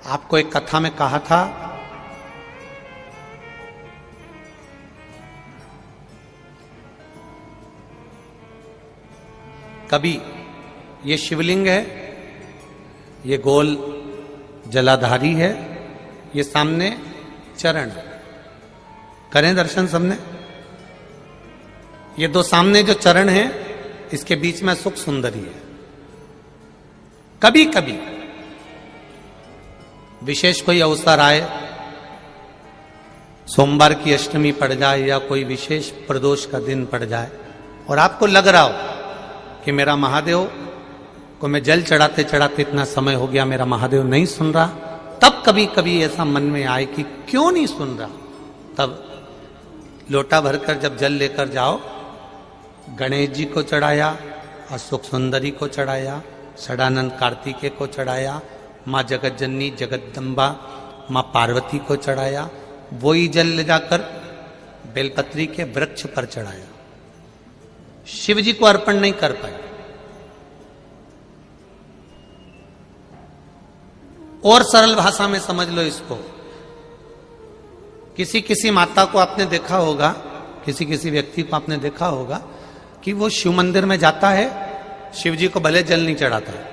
आपको एक कथा में कहा था कभी ये शिवलिंग है, ये गोल जलाधारी है, ये सामने चरण करें दर्शन सबने। ये दो सामने जो चरण है इसके बीच में सुख सुंदरी है। कभी कभी विशेष कोई अवसर आए, सोमवार की अष्टमी पड़ जाए या कोई विशेष प्रदोष का दिन पड़ जाए और आपको लग रहा हो कि मेरा महादेव को मैं जल चढ़ाते चढ़ाते इतना समय हो गया, मेरा महादेव नहीं सुन रहा, तब कभी कभी ऐसा मन में आए कि क्यों नहीं सुन रहा, तब लोटा भरकर जब जल लेकर जाओ, गणेश जी को चढ़ाया, अशोक सुंदरी को चढ़ाया, षडानंद कार्तिकेय को चढ़ाया, माँ जगत जननी जगदम्बा माँ पार्वती को चढ़ाया, वही जल ले जाकर बेलपत्री के वृक्ष पर चढ़ाया। शिव जी को अर्पण नहीं कर पाए। और सरल भाषा में समझ लो इसको, किसी किसी माता को आपने देखा होगा, किसी किसी व्यक्ति को आपने देखा होगा कि वो शिव मंदिर में जाता है, शिव जी को भले जल नहीं चढ़ाता है,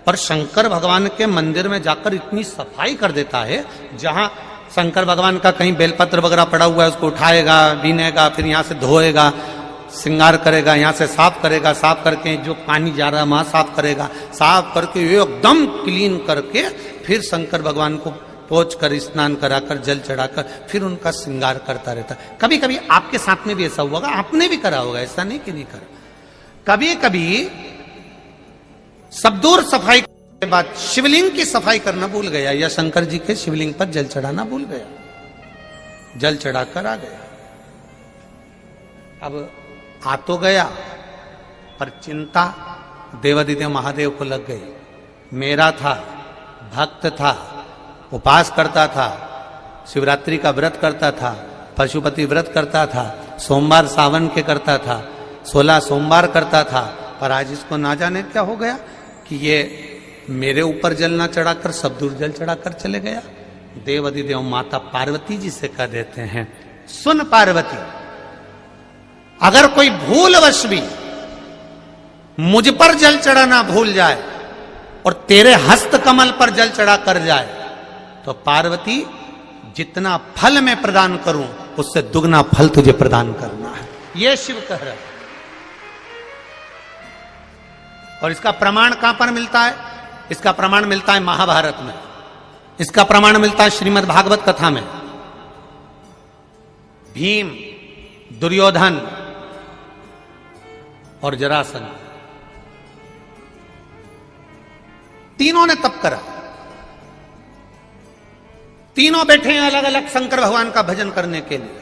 पर शंकर भगवान के मंदिर में जाकर इतनी सफाई कर देता है, जहां शंकर भगवान का कहीं बेलपत्र वगैरह पड़ा हुआ है उसको उठाएगा, बीनेगा, फिर यहां से धोएगा, श्रृंगार करेगा, यहां से साफ करेगा, साफ करके जो पानी जा रहा है वहां साफ करेगा, साफ करके एकदम क्लीन करके फिर शंकर भगवान को पोंछ कर स्नान कराकर जल चढ़ाकर फिर उनका श्रृंगार करता रहता है। कभी कभी आपके साथ में भी ऐसा हुआ होगा, आपने भी करा होगा, ऐसा नहीं कि नहीं करा। कभी कभी सब दूर सफाई के बाद शिवलिंग की सफाई करना भूल गया या शंकर जी के शिवलिंग पर जल चढ़ाना भूल गया, जल चढ़ाकर आ गया। अब आ तो गया पर चिंता देवादिदेव महादेव को लग गई। मेरा था, भक्त था, उपास करता था, शिवरात्रि का व्रत करता था, पशुपति व्रत करता था, सोमवार सावन के करता था, 16 सोमवार करता था, पर आज इसको ना जाने क्या हो गया कि ये मेरे ऊपर जल ना चढ़ाकर सब दूर जल चढ़ाकर चले गया। देवादिदेव माता पार्वती जी से कह देते हैं, सुन पार्वती, अगर कोई भूलवश भी मुझ पर जल चढ़ाना भूल जाए और तेरे हस्त कमल पर जल चढ़ा कर जाए तो पार्वती जितना फल मैं प्रदान करूं उससे दुगना फल तुझे प्रदान करना है। यह शिव कह रहा है। और इसका प्रमाण कहां पर मिलता है? इसका प्रमाण मिलता है महाभारत में, इसका प्रमाण मिलता है श्रीमद् भागवत कथा में। भीम, दुर्योधन और जरासंध तीनों ने तप करा, तीनों बैठे हैं अलग अलग शंकर भगवान का भजन करने के लिए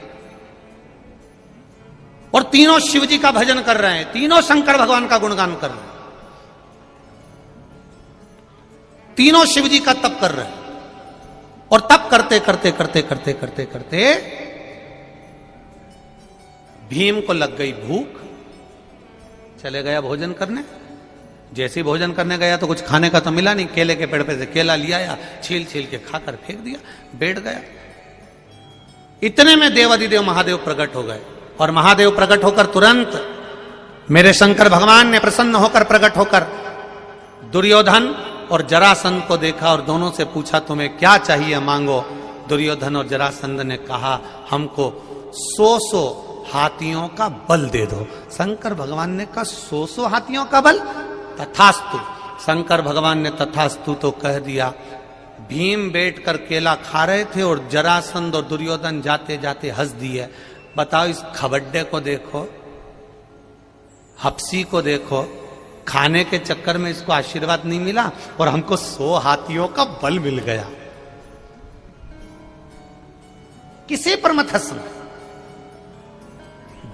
और तीनों शिव जी का भजन कर रहे हैं, तीनों शंकर भगवान का गुणगान कर रहे हैं, तीनों शिव जी का तप कर रहे हैं। और तप करते करते करते करते करते करते भीम को लग गई भूख, चले गया भोजन करने। जैसे ही भोजन करने गया तो कुछ खाने का तो मिला नहीं, केले के पेड़ पे से केला लिया या छील छील के खाकर फेंक दिया, बैठ गया। इतने में देवादिदेव महादेव प्रकट हो गए और महादेव प्रकट होकर तुरंत मेरे शंकर भगवान ने प्रसन्न होकर प्रकट होकर दुर्योधन और जरासंध को देखा और दोनों से पूछा, तुम्हें क्या चाहिए मांगो। दुर्योधन और जरासंध ने कहा, हमको 100 हाथियों का बल दे दो। शंकर भगवान ने कहा, 100 हाथियों का बल? तथास्तु। शंकर भगवान ने तथास्तु तो कह दिया। भीम बैठकर केला खा रहे थे और जरासंध और दुर्योधन जाते जाते हंस दिए। बताओ, इस खबड्डे को देखो, हप्सी को देखो, खाने के चक्कर में इसको आशीर्वाद नहीं मिला और हमको 100 हाथियों का बल मिल गया। किसी पर मत हंसना।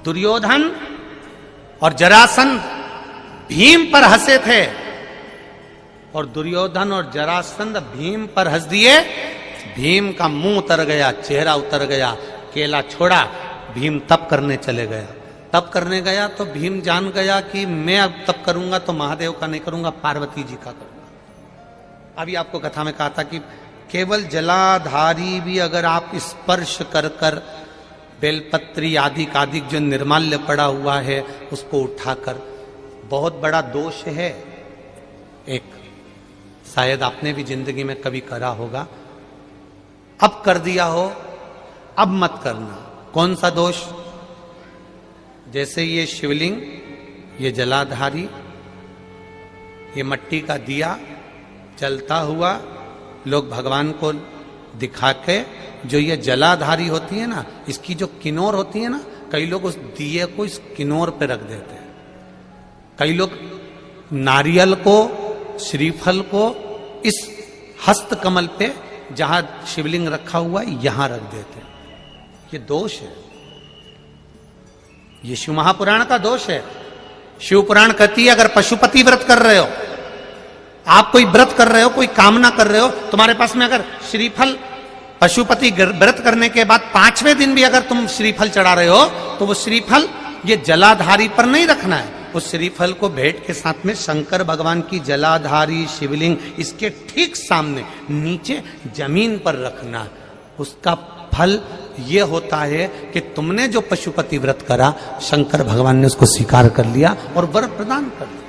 दुर्योधन और जरासंध भीम पर हंसे थे और दुर्योधन और जरासंध भीम पर हंस दिए। भीम का मुंह उतर गया, चेहरा उतर गया, केला छोड़ा, भीम तप करने चले गया। तप करने गया तो भीम जान गया कि मैं अब तप करूंगा तो महादेव का नहीं करूंगा, पार्वती जी का करूंगा। अभी आपको कथा में कहा था कि केवल जलाधारी भी अगर आप स्पर्श कर कर बेलपत्री आदि कादिक जो निर्माल्य पड़ा हुआ है उसको उठाकर, बहुत बड़ा दोष है एक, शायद आपने भी जिंदगी में कभी करा होगा, अब कर दिया हो, अब मत करना। कौन सा दोष? जैसे ये शिवलिंग, ये जलाधारी, ये मट्टी का दिया जलता हुआ, लोग भगवान को दिखा के, जो ये जलाधारी होती है ना, इसकी जो किनोर होती है ना, कई लोग उस दिए को इस किनोर पे रख देते हैं, कई लोग नारियल को, श्रीफल को इस हस्त कमल पे जहां शिवलिंग रखा हुआ है यहां रख देते हैं। ये दोष है, ये शिव महापुराण का दोष है। शिव पुराण कहती है अगर पशुपति व्रत कर रहे हो, आप कोई व्रत कर रहे हो, कोई कामना कर रहे हो, तुम्हारे पास में अगर श्रीफल, पशुपति व्रत करने के बाद 5वें दिन भी अगर तुम श्रीफल चढ़ा रहे हो, तो वो श्रीफल ये जलाधारी पर नहीं रखना है, उस श्रीफल को भेंट के साथ में शंकर भगवान की जलाधारी शिवलिंग इसके ठीक सामने नीचे जमीन पर रखना। उसका फल ये होता है कि तुमने जो पशुपति व्रत करा, शंकर भगवान ने उसको स्वीकार कर लिया और वर प्रदान कर दिया।